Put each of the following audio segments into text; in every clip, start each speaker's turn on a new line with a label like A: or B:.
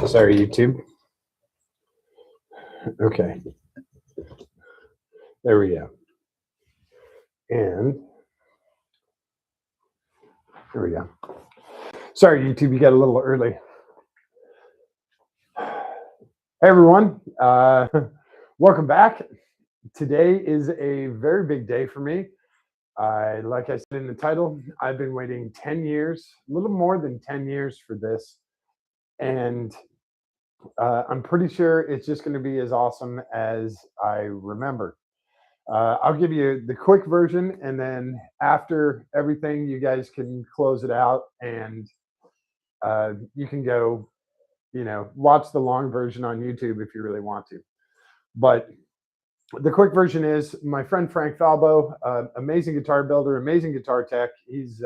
A: Sorry, YouTube. Okay, there we go. And there we go. Sorry, YouTube, you got a little early. Hey, everyone. Welcome back. Today is a very big day for me. Like I said in the title, I've been waiting 10 years, a little more than 10 years for this. And I'm pretty sure it's just going to be as awesome as I remember. I'll give you the quick version, and then after everything, you guys can close it out, and you can go, watch the long version on YouTube if you really want to. But the quick version is my friend Frank Falbo, amazing guitar builder, amazing guitar tech. He's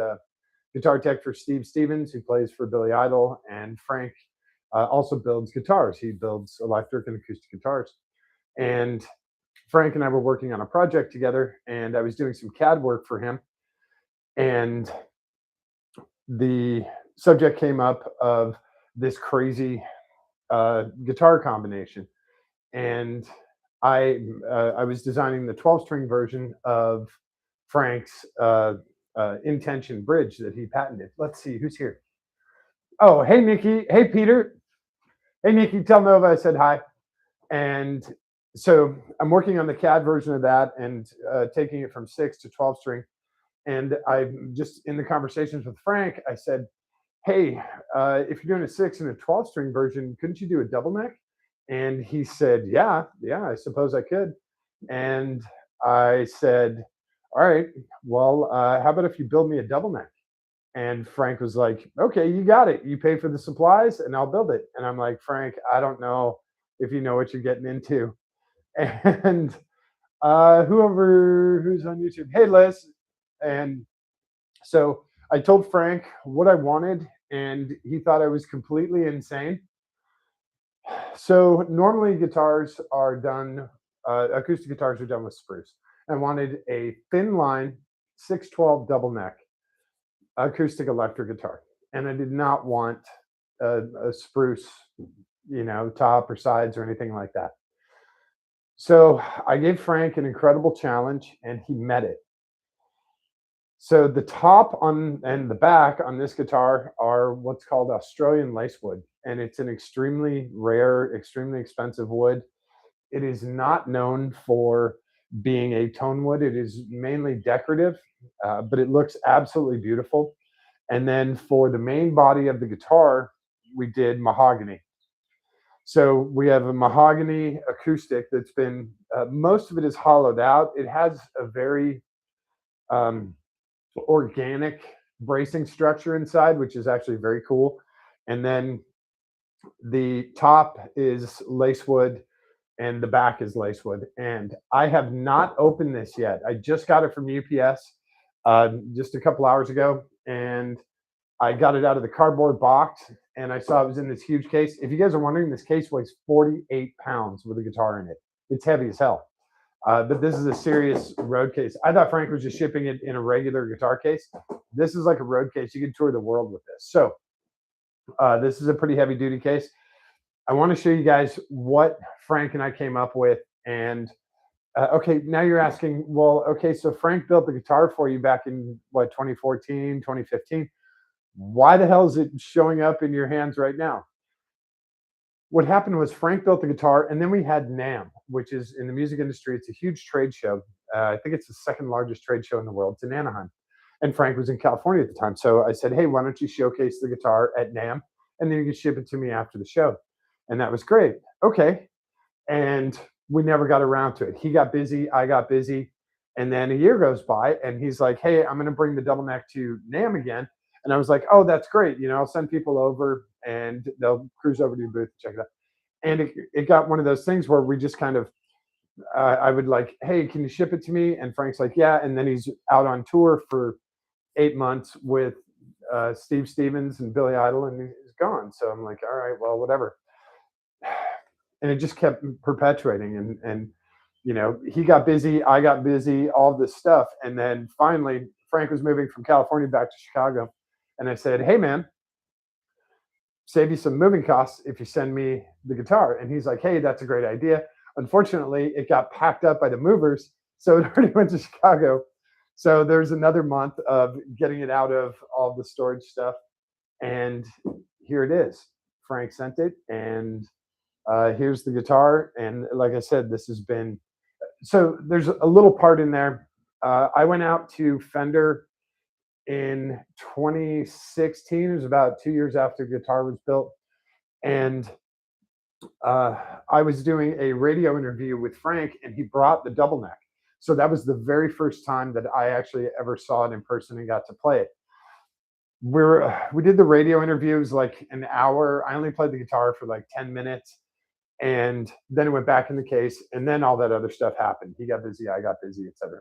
A: guitar tech for Steve Stevens, who plays for Billy Idol, and Frank also builds guitars. He builds electric and acoustic guitars, and Frank and I were working on a project together, and I was doing some CAD work for him. And the subject came up of this crazy guitar combination. And I was designing the 12-string version of Frank's Intention bridge that he patented. Let's see, who's here? Oh, hey, Nikki. Hey, Peter. Hey, Nikki, tell Nova I said hi. And so I'm working on the CAD version of that and taking it from 6 to 12 string. And I'm just in the conversations with Frank, I said, hey, if you're doing a 6 and a 12 string version, couldn't you do a double neck? And he said, yeah, I suppose I could. And I said, all right, well, how about if you build me a double neck? And Frank was like, okay, you got it. You pay for the supplies and I'll build it. And I'm like, Frank, I don't know if you know what you're getting into. And who's on YouTube, hey, Liz. And so I told Frank what I wanted, and he thought I was completely insane. So normally guitars are done, acoustic guitars are done with spruce. I wanted a thin line 612 double neck acoustic electric guitar, and I did not want a spruce, top or sides or anything like that. So I gave Frank an incredible challenge, and he met it. So the top on and the back on this guitar are what's called Australian lacewood, and it's an extremely rare, extremely expensive wood. It is not known for being a tone wood. It is mainly decorative, but it looks absolutely beautiful. And then for the main body of the guitar, we did mahogany. So we have a mahogany acoustic that's been, most of it is hollowed out. It has a very organic bracing structure inside, which is actually very cool. And then the top is lacewood and the back is lacewood. And I have not opened this yet. I just got it from UPS just a couple hours ago, and I got it out of the cardboard box, and I saw it was in this huge case. If you guys are wondering, this case weighs 48 pounds with a guitar in it. It's heavy as hell. But this is a serious road case. I thought Frank was just shipping it in a regular guitar case. This is like a road case. You can tour the world with this. So this is a pretty heavy duty case. I want to show you guys what Frank and I came up with. And okay, now you're asking, well, okay, so Frank built the guitar for you back in 2014, 2015. Why the hell is it showing up in your hands right now? What happened was Frank built the guitar, and then we had NAMM, which is in the music industry. It's a huge trade show. I think it's the second largest trade show in the world. It's in Anaheim. And Frank was in California at the time. So I said, hey, why don't you showcase the guitar at NAMM, and then you can ship it to me after the show. And that was great. Okay. And we never got around to it. He got busy. I got busy. And then a year goes by, and he's like, hey, I'm going to bring the double neck to NAMM again. And I was like, oh, that's great. I'll send people over and they'll cruise over to your booth and check it out. And it got one of those things where we just kind of, I would like, hey, can you ship it to me? And Frank's like, yeah. And then he's out on tour for 8 months with Steve Stevens and Billy Idol, and he's gone. So I'm like, all right, well, whatever. And it just kept perpetuating. And he got busy, I got busy, all this stuff. And then finally, Frank was moving from California back to Chicago. And I said, hey, man, save you some moving costs if you send me the guitar. And he's like, hey, that's a great idea. Unfortunately, it got packed up by the movers, so it already went to Chicago. So there's another month of getting it out of all the storage stuff. And here it is. Frank sent it, and here's the guitar. And like I said, this has been, so there's a little part in there. I went out to Fender in 2016. It was about 2 years after the guitar was built. And I was doing a radio interview with Frank, and he brought the double neck. So that was the very first time that I actually ever saw it in person and got to play it. We did the radio interviews like an hour. I only played the guitar for like 10 minutes, and then it went back in the case, and then all that other stuff happened. He got busy, I got busy, etc.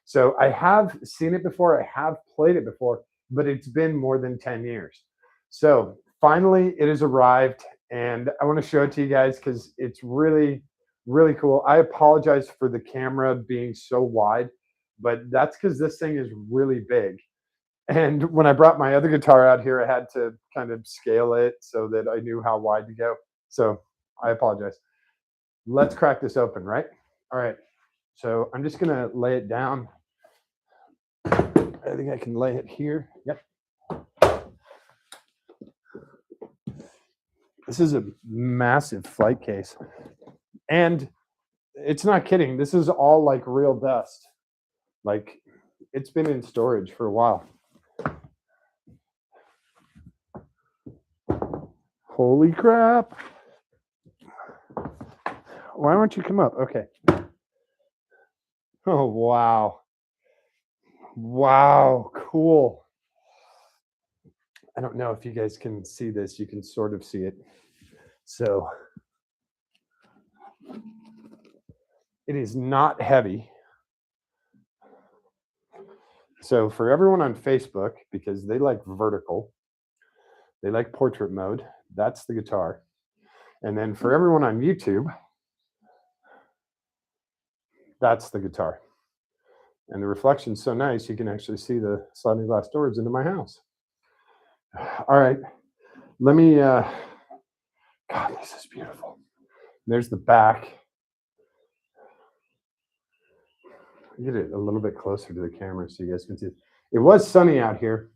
A: So I have seen it before, I have played it before, but it's been more than 10 years. So finally it has arrived, and I want to show it to you guys because it's really, really cool. I apologize for the camera being so wide, but that's because this thing is really big. And when I brought my other guitar out here, I had to kind of scale it so that I knew how wide to go. So I apologize. Let's crack this open, right? All right. So I'm just going to lay it down. I think I can lay it here. Yep. This is a massive flight case. And it's not kidding. This is all like real dust. Like, it's been in storage for a while. Holy crap. Why don't you come up? Okay. Oh, wow. Wow, cool. I don't know if you guys can see this. You can sort of see it. So it is not heavy. So for everyone on Facebook, because they like vertical, they like portrait mode, that's the guitar. And then for everyone on YouTube, that's the guitar. And the reflection's so nice, you can actually see the sliding glass doors into my house. All right, let me, God, this is beautiful. There's the back. Get it a little bit closer to the camera so you guys can see. It was sunny out here.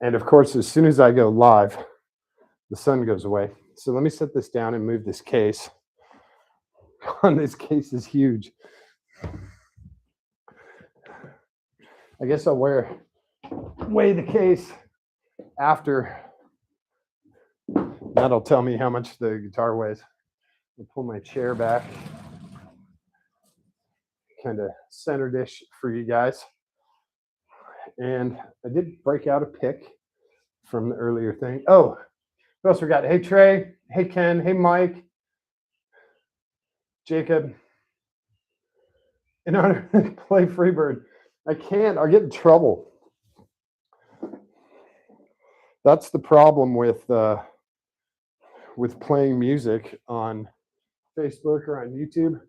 A: And of course, as soon as I go live, the sun goes away. So let me set this down and move this case. This case is huge. I guess I'll weigh the case after. That'll tell me how much the guitar weighs. I'll pull my chair back, kind of center-ish for you guys. And I did break out a pick from the earlier thing. Oh, who else we got? Hey, Trey. Hey, Ken. Hey, Mike. Jacob. In order to play Freebird, I can't. I'll get in trouble. That's the problem with playing music on Facebook or on YouTube.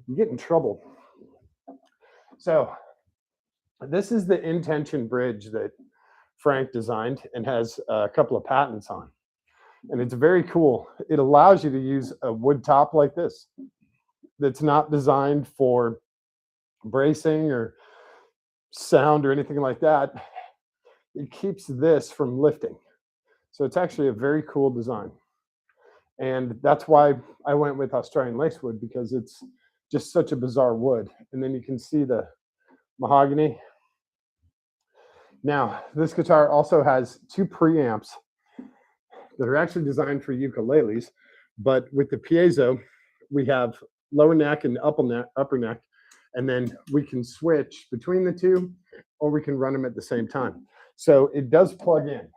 A: You get in trouble. So this is the intention bridge that Frank designed and has a couple of patents on. And it's very cool. It allows you to use a wood top like this that's not designed for bracing or sound or anything like that. It keeps this from lifting. So it's actually a very cool design. And that's why I went with Australian lacewood, because it's just such a bizarre wood. And then you can see the mahogany. Now, this guitar also has 2 preamps that are actually designed for ukuleles, but with the piezo, we have lower neck and upper neck, and then we can switch between the two, or we can run them at the same time. So it does plug in,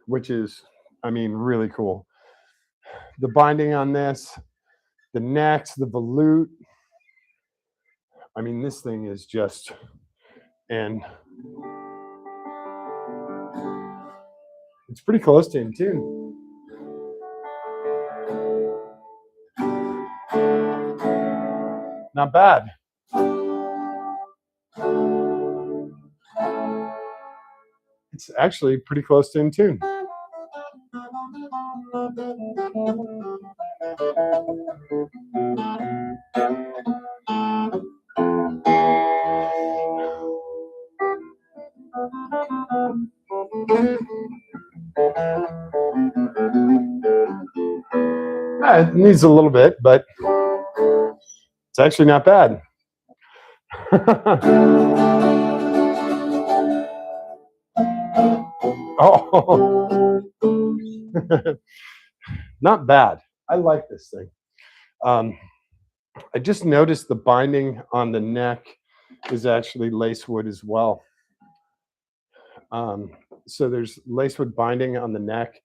A: which is, I mean, really cool. The binding on this, the necks, the volute. I mean, this thing is just, and it's pretty close to in tune. Not bad. it's actually pretty close to in tune. It needs a little bit, but it's actually not bad. Oh, not bad. I like this thing. I just noticed the binding on the neck is actually lacewood as well. So there's lacewood binding on the neck.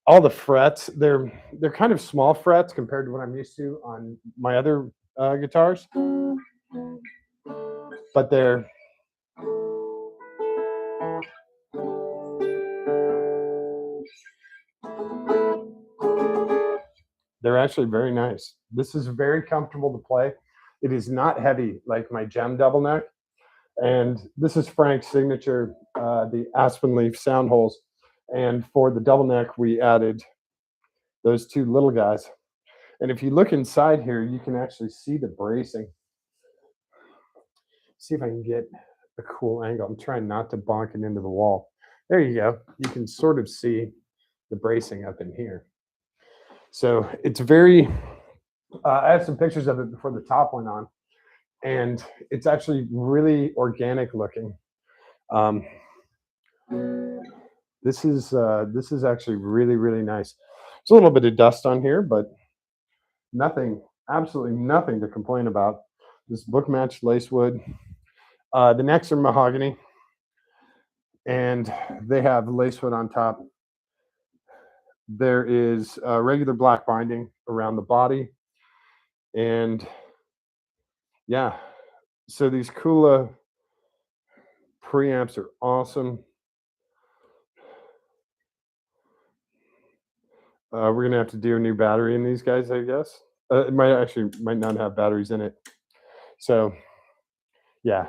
A: All the frets, they're kind of small frets compared to what I'm used to on my other guitars, but they're actually very nice. This is very comfortable to play. It is not heavy like my Gem double neck, and this is Frank's signature, the Aspen Leaf sound holes. And for the double neck, we added those two little guys. And if you look inside here, you can actually see the bracing. See if I can get a cool angle. I'm trying not to bonk it into the wall. There you go. You can sort of see the bracing up in here. So it's very, I have some pictures of it before the top went on, and it's actually really organic looking. This is actually really, really nice. There's a little bit of dust on here, but nothing, absolutely nothing to complain about. This book matched lacewood. The necks are mahogany, and they have lacewood on top. There is regular black binding around the body, and yeah, so these Kula preamps are awesome. We're gonna have to do a new battery in these guys, I guess. It might not have batteries in it. So, yeah.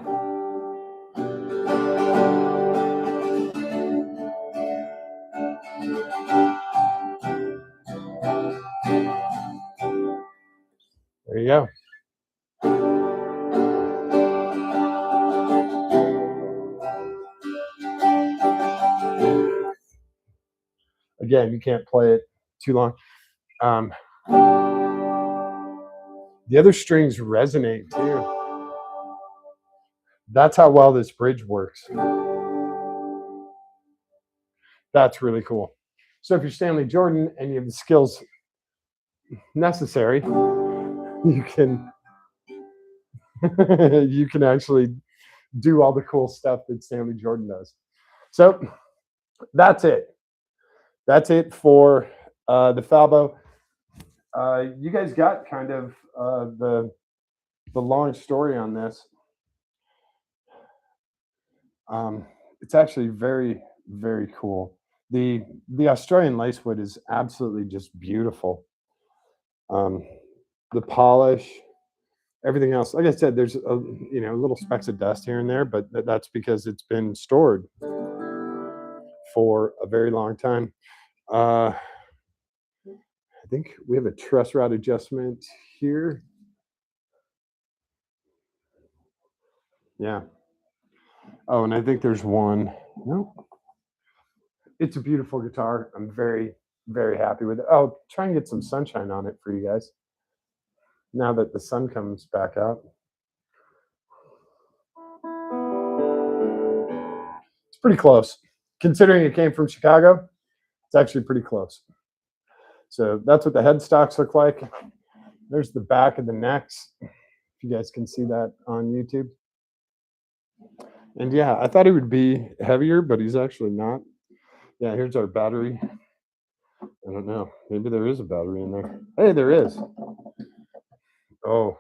A: There you go. Again, you can't play it too long. The other strings resonate too. That's how well this bridge works. That's really cool. So if you're Stanley Jordan and you have the skills necessary, you can you can actually do all the cool stuff that Stanley Jordan does. So that's it. That's it for the Falbo. You guys got kind of the long story on this. It's actually very, very cool. The Australian lacewood is absolutely just beautiful. The polish, everything else. Like I said, there's little specks of dust here and there, but that's because it's been stored for a very long time. I think we have a truss rod adjustment here. Yeah. Oh, and I think there's one. No. It's a beautiful guitar. I'm very, very happy with it. I'll try and get some sunshine on it for you guys now that the sun comes back out. It's pretty close. Considering it came from Chicago, it's actually pretty close. So that's what the headstocks look like. There's the back of the necks, if you guys can see that on YouTube. And yeah, I thought it would be heavier, but he's actually not. Yeah, here's our battery. I don't know. Maybe there is a battery in there. Hey, there is. Oh,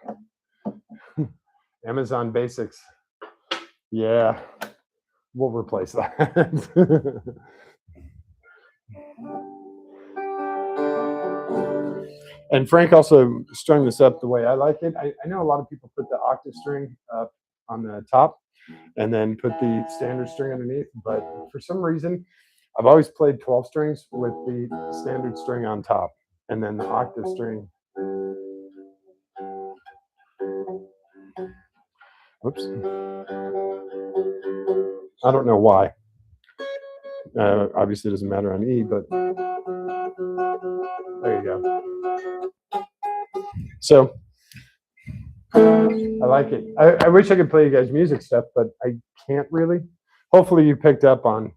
A: Amazon Basics. Yeah, we'll replace that. And Frank also strung this up the way I like it. I know a lot of people put the octave string up on the top. and then put the standard string underneath. But for some reason, I've always played 12 strings with the standard string on top, and then the octave string. Oops. I don't know why. Obviously, it doesn't matter on E, but there you go. So I like it. I wish I could play you guys music stuff, but I can't really. Hopefully, you picked up on.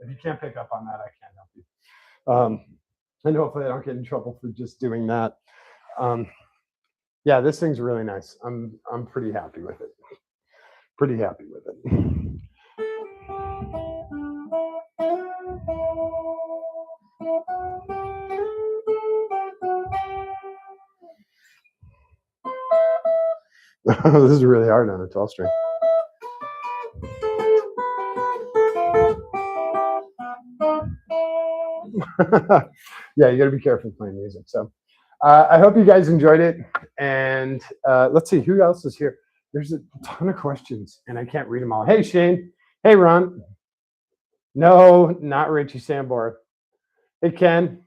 A: If you can't pick up on that, I can't help you. And hopefully, I don't get in trouble for just doing that. Yeah, this thing's really nice. I'm pretty happy with it. Pretty happy with it. This is really hard on a 12 string. Yeah, you got to be careful playing music. So I hope you guys enjoyed it. And let's see who else is here. There's a ton of questions, and I can't read them all. Hey, Shane. Hey, Ron. No, not Richie Sambor. Hey, Ken.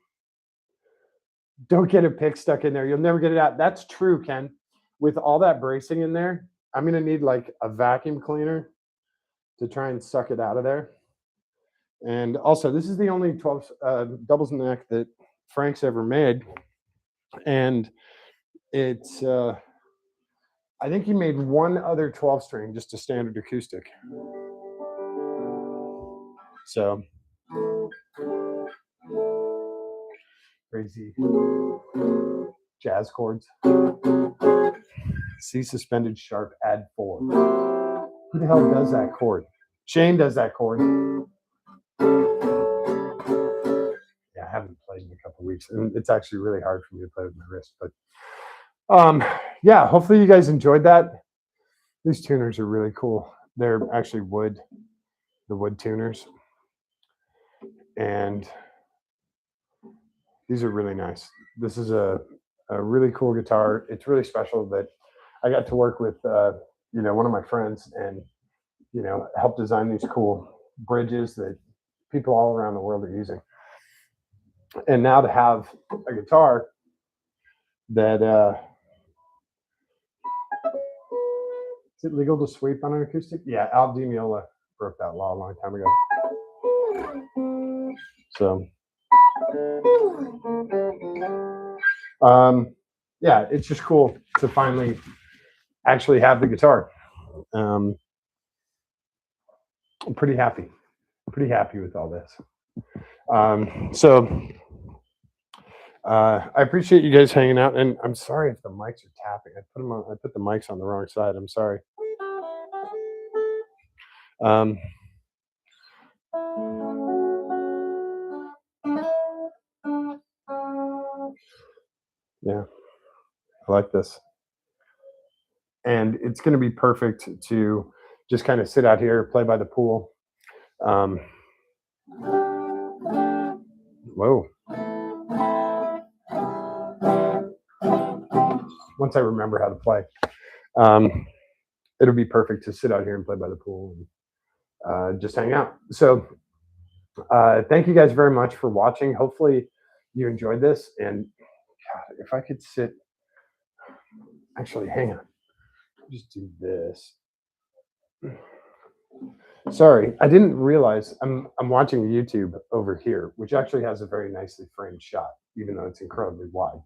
A: Don't get a pick stuck in there. You'll never get it out. That's true, Ken. With all that bracing in there, I'm going to need like a vacuum cleaner to try and suck it out of there. And also, this is the only 12 doubles neck that Frank's ever made. And it's, I think he made one other 12 string, just a standard acoustic. So, crazy jazz chords. C suspended sharp, add 4. Who the hell does that chord? Shane does that chord. Yeah, I haven't played in a couple of weeks, and it's actually really hard for me to play with my wrist. But yeah, hopefully you guys enjoyed that. These tuners are really cool. They're actually wood, the wood tuners, and these are really nice. This is a really cool guitar. It's really special that I got to work with one of my friends and help design these cool bridges that people all around the world are using. And now to have a guitar that is it legal to sweep on an acoustic? Yeah, Al Di Meola broke that law a long time ago. So yeah, it's just cool to finally actually have the guitar. I'm pretty happy with all this. So I appreciate you guys hanging out, and I'm sorry if the mics are tapping. I put the mics on the wrong side. I'm sorry. Yeah, I like this. And it's going to be perfect to just kind of sit out here, play by the pool. Whoa. Once I remember how to play, it'll be perfect to sit out here and play by the pool and just hang out. So thank you guys very much for watching. Hopefully you enjoyed this. And God, if I could sit, actually, hang on. Just do this. Sorry, I didn't realize I'm watching YouTube over here, which actually has a very nicely framed shot, even though it's incredibly wide.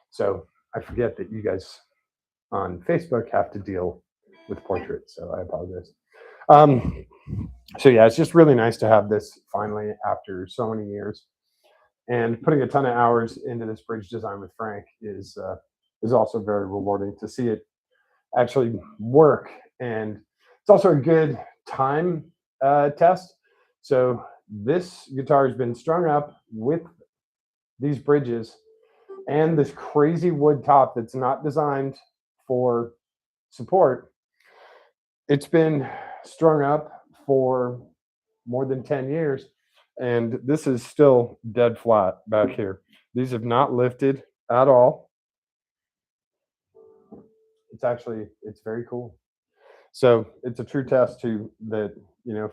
A: So I forget that you guys on Facebook have to deal with portraits, so I apologize. So yeah, it's just really nice to have this finally after so many years, and putting a ton of hours into this bridge design with Frank is also very rewarding to see it actually work. And it's also a good time test. So this guitar has been strung up with these bridges and this crazy wood top that's not designed for support. It's been strung up for more than 10 years, and this is still dead flat back here. These have not lifted at all. It's very cool. So it's a true test to that,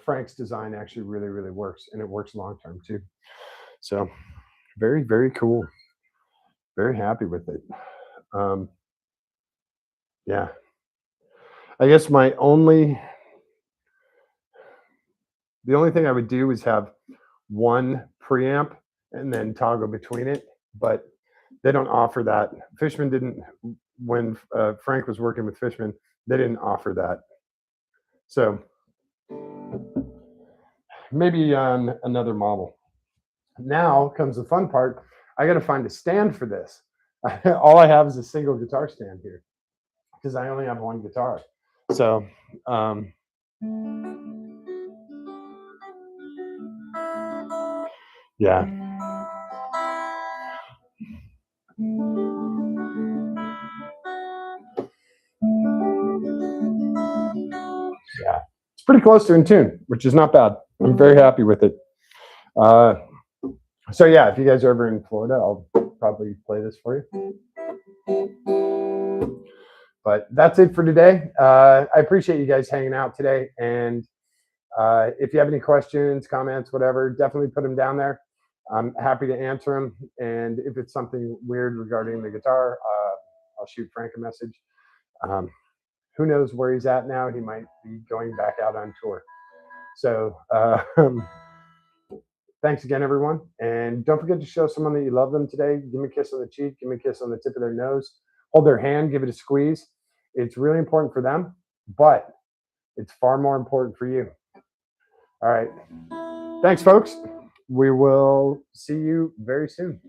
A: Frank's design actually really, really works, and it works long term too. So very, very cool. Very happy with it. Um, yeah. I guess the only thing I would do is have one preamp and then toggle between it, but they don't offer that. Fishman didn't, when Frank was working with Fishman, they didn't offer that. So maybe on another model. Now comes the fun part. I got to find a stand for this. All I have is a single guitar stand here because I only have one guitar. So, yeah. Yeah. It's pretty close to in tune, which is not bad. I'm very happy with it. So yeah, if you guys are ever in Florida, I'll probably play this for you. But that's it for today. I appreciate you guys hanging out today. And if you have any questions, comments, whatever, definitely put them down there. I'm happy to answer them. And if it's something weird regarding the guitar, I'll shoot Frank a message. Who knows where he's at now? He might be going back out on tour. So thanks again, everyone. And don't forget to show someone that you love them today. Give me a kiss on the cheek. Give me a kiss on the tip of their nose. Hold their hand. Give it a squeeze. It's really important for them, but it's far more important for you. All right. Thanks, folks. We will see you very soon.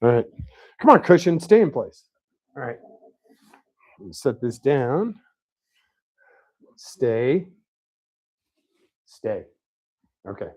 A: All right. Come on, cushion. Stay in place. All right. Set this down. Stay. Okay.